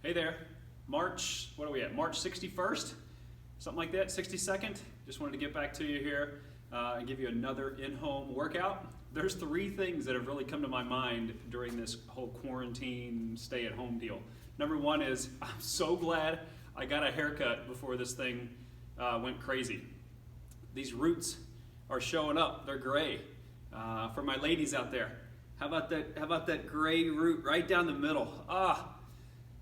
Hey there, March, what are we at? March 61st, something like that, 62nd. Just wanted to get back to you here and give you another in-home workout. There's three things that have really come to my mind during this whole quarantine, stay-at-home deal. Number one is, I'm so glad I got a haircut before this thing went crazy. These roots are showing up, they're gray. For my ladies out there, how about that gray root right down the middle?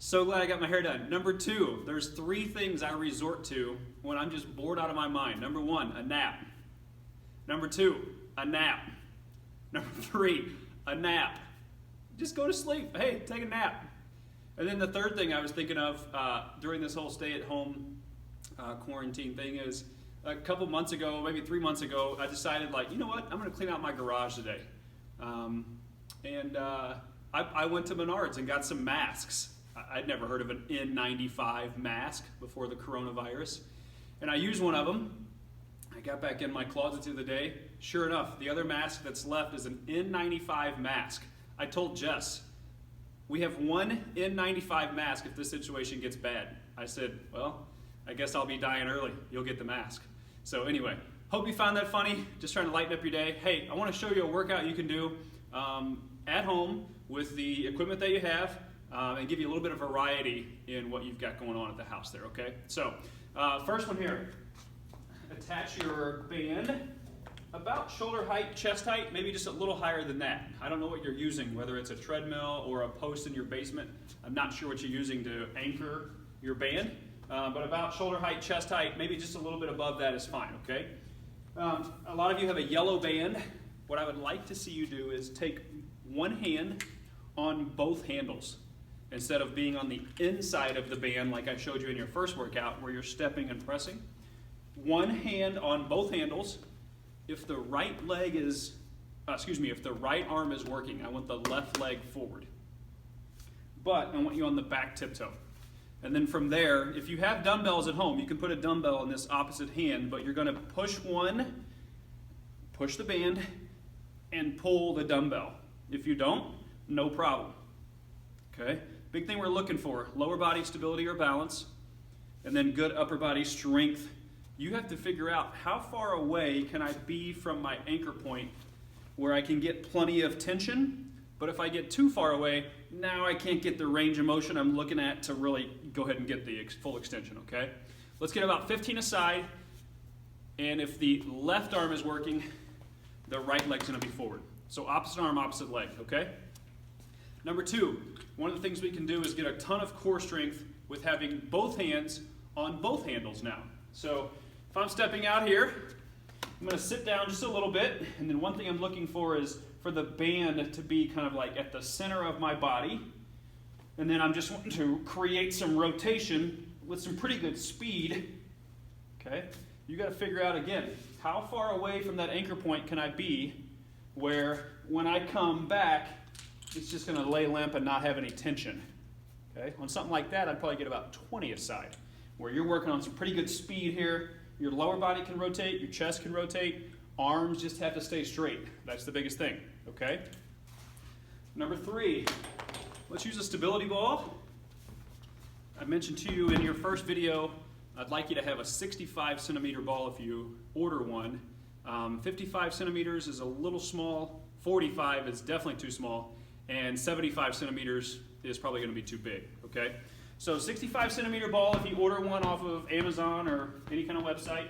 So glad I got my hair done. Number two, there's three things I resort to when I'm just bored out of my mind. Number one, a nap. Number two, a nap. Number three, a nap. Just go to sleep. Hey, take a nap. And then the third thing I was thinking of during this whole stay-at-home quarantine thing is a couple months ago, maybe 3 months ago, I decided, like, you know what? I'm going to clean out my garage today. I went to Menards and got some masks. I'd never heard of an N95 mask before the coronavirus. And I used one of them. I got back in my closet the other day. Sure enough, the other mask that's left is an N95 mask. I told Jess, we have one N95 mask if this situation gets bad. I said, well, I guess I'll be dying early. You'll get the mask. So anyway, hope you found that funny. Just trying to lighten up your day. Hey, I want to show you a workout you can do at home with the equipment that you have. And give you a little bit of variety in what you've got going on at the house there, okay? So, first one here. Attach your band about shoulder height, chest height, maybe just a little higher than that. I don't know what you're using, whether it's a treadmill or a post in your basement. I'm not sure what you're using to anchor your band, but about shoulder height, chest height, maybe just a little bit above that is fine, okay? A lot of you have a yellow band. What I would like to see you do is take one hand on both handles, instead of being on the inside of the band like I showed you in your first workout where you're stepping and pressing. One hand on both handles. If the right if the right arm is working, I want the left leg forward. But I want you on the back tiptoe. And then from there, if you have dumbbells at home, you can put a dumbbell in this opposite hand, but you're gonna push one, push the band, and pull the dumbbell. If you don't, no problem. Okay? Big thing we're looking for, lower body stability or balance, and then good upper body strength. You have to figure out how far away can I be from my anchor point where I can get plenty of tension, but if I get too far away, now I can't get the range of motion I'm looking at to really go ahead and get the full extension, okay? Let's get about 15 aside, and if the left arm is working, the right leg's gonna be forward. So opposite arm, opposite leg, okay? Number two, one of the things we can do is get a ton of core strength with having both hands on both handles now. So if I'm stepping out here, I'm going to sit down just a little bit, and then one thing I'm looking for is for the band to be kind of like at the center of my body, and then I'm just wanting to create some rotation with some pretty good speed. Okay, you got to figure out again, how far away from that anchor point can I be where when I come back, it's just going to lay limp and not have any tension. Okay? On something like that, I'd probably get about 20 aside, where you're working on some pretty good speed here. Your lower body can rotate, your chest can rotate, arms just have to stay straight. That's the biggest thing. Okay? Number three, let's use a stability ball. I mentioned to you in your first video, I'd like you to have a 65 centimeter ball if you order one. 55 centimeters is a little small, 45 is definitely too small, and 75 centimeters is probably going to be too big, okay? So 65 centimeter ball, if you order one off of Amazon or any kind of website.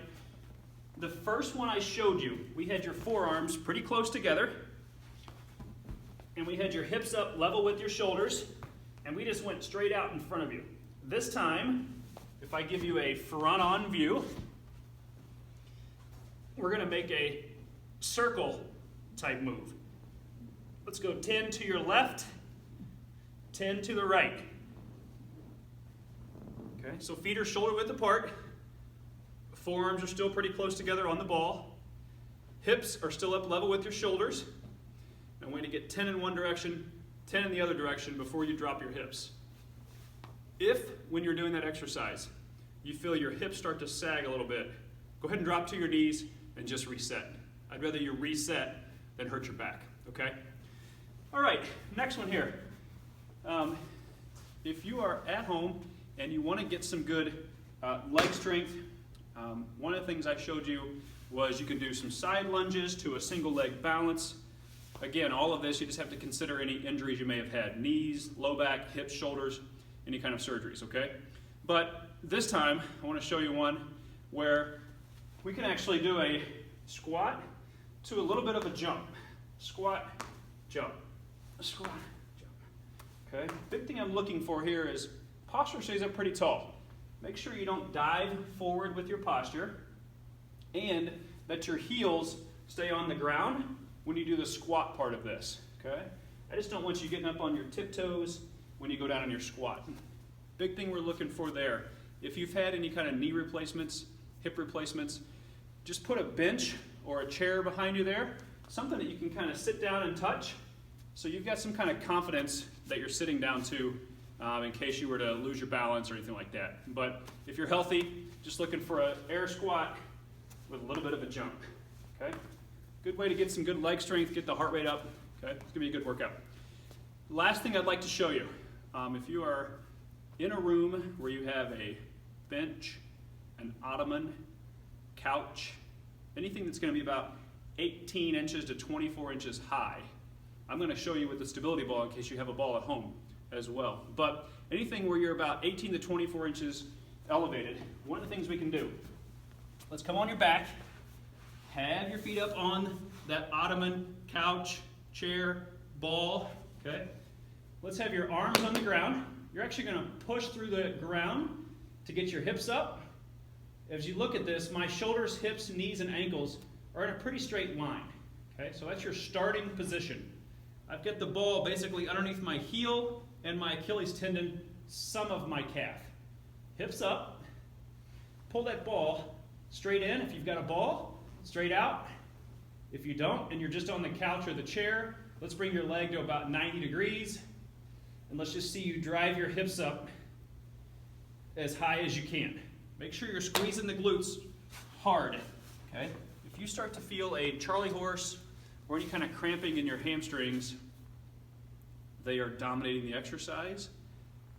The first one I showed you, we had your forearms pretty close together, and we had your hips up level with your shoulders, and we just went straight out in front of you. This time, if I give you a front-on view, we're going to make a circle type move. Let's go 10 to your left, 10 to the right. Okay, so feet are shoulder width apart. Forearms are still pretty close together on the ball. Hips are still up level with your shoulders. I'm going to get 10 in one direction, 10 in the other direction before you drop your hips. If, when you're doing that exercise, you feel your hips start to sag a little bit, go ahead and drop to your knees and just reset. I'd rather you reset than hurt your back, okay? All right, next one here. if you are at home and you want to get some good leg strength, one of the things I showed you was you can do some side lunges to a single leg balance. Again, all of this, you just have to consider any injuries you may have had. Knees, low back, hips, shoulders, any kind of surgeries, okay? But this time, I want to show you one where we can actually do a squat to a little bit of a jump. Squat, jump, squat, jump, okay? Big thing I'm looking for here is posture stays up pretty tall. Make sure you don't dive forward with your posture and that your heels stay on the ground when you do the squat part of this, okay? I just don't want you getting up on your tiptoes when you go down on your squat. Big thing we're looking for there. If you've had any kind of knee replacements, hip replacements, just put a bench or a chair behind you there, something that you can kind of sit down and touch, so you've got some kind of confidence that you're sitting down to in case you were to lose your balance or anything like that. But if you're healthy, just looking for an air squat with a little bit of a jump, okay? Good way to get some good leg strength, get the heart rate up, okay? It's gonna be a good workout. Last thing I'd like to show you, if you are in a room where you have a bench, an ottoman, couch, anything that's gonna be about 18 inches to 24 inches high, I'm gonna show you with the stability ball in case you have a ball at home as well. But anything where you're about 18 to 24 inches elevated, one of the things we can do, let's come on your back, have your feet up on that ottoman, couch, chair, ball, okay? Let's have your arms on the ground. You're actually gonna push through the ground to get your hips up. As you look at this, my shoulders, hips, knees, and ankles are in a pretty straight line, okay? So that's your starting position. I've got the ball basically underneath my heel and my Achilles tendon, some of my calf. Hips up, pull that ball straight in if you've got a ball, straight out. If you don't and you're just on the couch or the chair, let's bring your leg to about 90 degrees and let's just see you drive your hips up as high as you can. Make sure you're squeezing the glutes hard, okay? If you start to feel a Charlie horse or any kind of cramping in your hamstrings, they are dominating the exercise.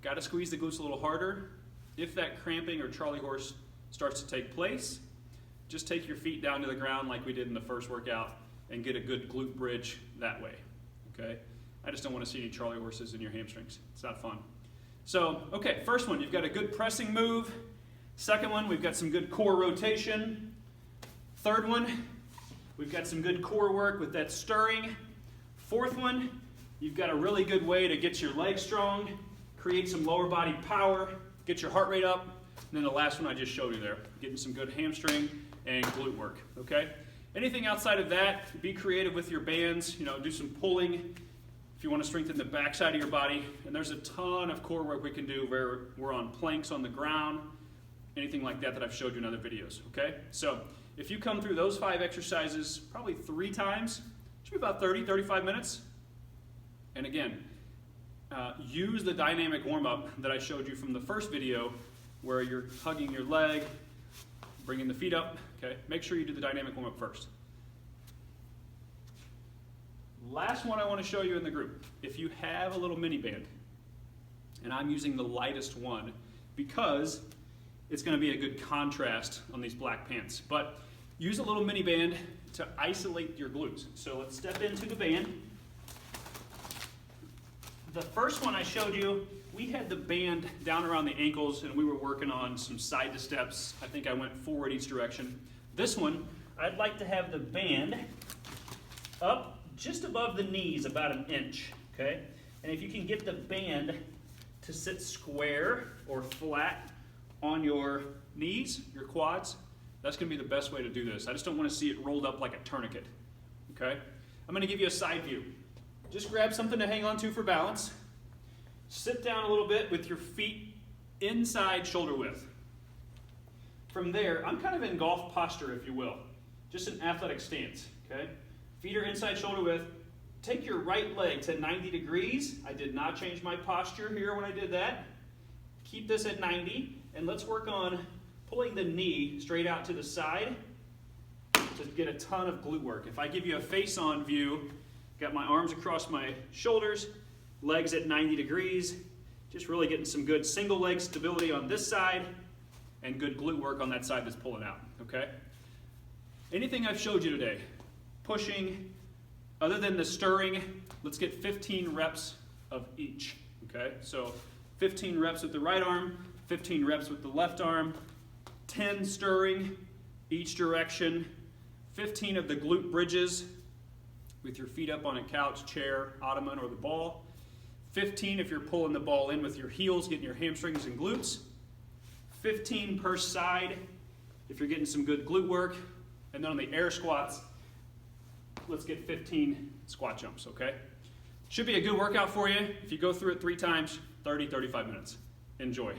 Got to squeeze the glutes a little harder. If that cramping or Charlie horse starts to take place, just take your feet down to the ground like we did in the first workout and get a good glute bridge that way, okay? I just don't want to see any Charlie horses in your hamstrings. It's not fun. So, okay, first one, you've got a good pressing move. Second one, we've got some good core rotation. Third one, we've got some good core work with that stirring. Fourth one, you've got a really good way to get your legs strong, create some lower body power, get your heart rate up. And then the last one I just showed you there, getting some good hamstring and glute work, okay? Anything outside of that, be creative with your bands, do some pulling if you want to strengthen the backside of your body. And there's a ton of core work we can do where we're on planks on the ground, anything like that I've showed you in other videos, okay? So if you come through those 5 exercises probably 3 times, it should be about 30, 35 minutes. And again, use the dynamic warm-up that I showed you from the first video where you're hugging your leg, bringing the feet up, okay? Make sure you do the dynamic warm-up first. Last one I want to show you in the group. If you have a little mini band, and I'm using the lightest one because it's going to be a good contrast on these black pants, but use a little mini band to isolate your glutes. So let's step into the band. The first one I showed you, we had the band down around the ankles and we were working on some side to steps. I think I went forward each direction. This one, I'd like to have the band up just above the knees, about 1 inch, okay? And if you can get the band to sit square or flat on your knees, your quads, that's gonna be the best way to do this. I just don't wanna see it rolled up like a tourniquet, okay? I'm gonna give you a side view. Just grab something to hang on to for balance. Sit down a little bit with your feet inside shoulder width. From there, I'm kind of in golf posture, if you will. Just an athletic stance, okay? Feet are inside shoulder width. Take your right leg to 90 degrees. I did not change my posture here when I did that. Keep this at 90, and let's work on pulling the knee straight out to the side to get a ton of glute work. If I give you a face-on view, got my arms across my shoulders, legs at 90 degrees, Just really getting some good single leg stability on this side and good glute work on that side that's pulling out, okay? Anything I've showed you today, pushing, other than the stirring, let's get 15 reps of each, okay? So 15 reps with the right arm, 15 reps with the left arm, 10 stirring each direction, 15 of the glute bridges with your feet up on a couch, chair, ottoman, or the ball, 15 if you're pulling the ball in with your heels, getting your hamstrings and glutes, 15 per side if you're getting some good glute work, and then on the air squats, let's get 15 squat jumps, okay? Should be a good workout for you if you go through it 3 times, 30, 35 minutes. Enjoy.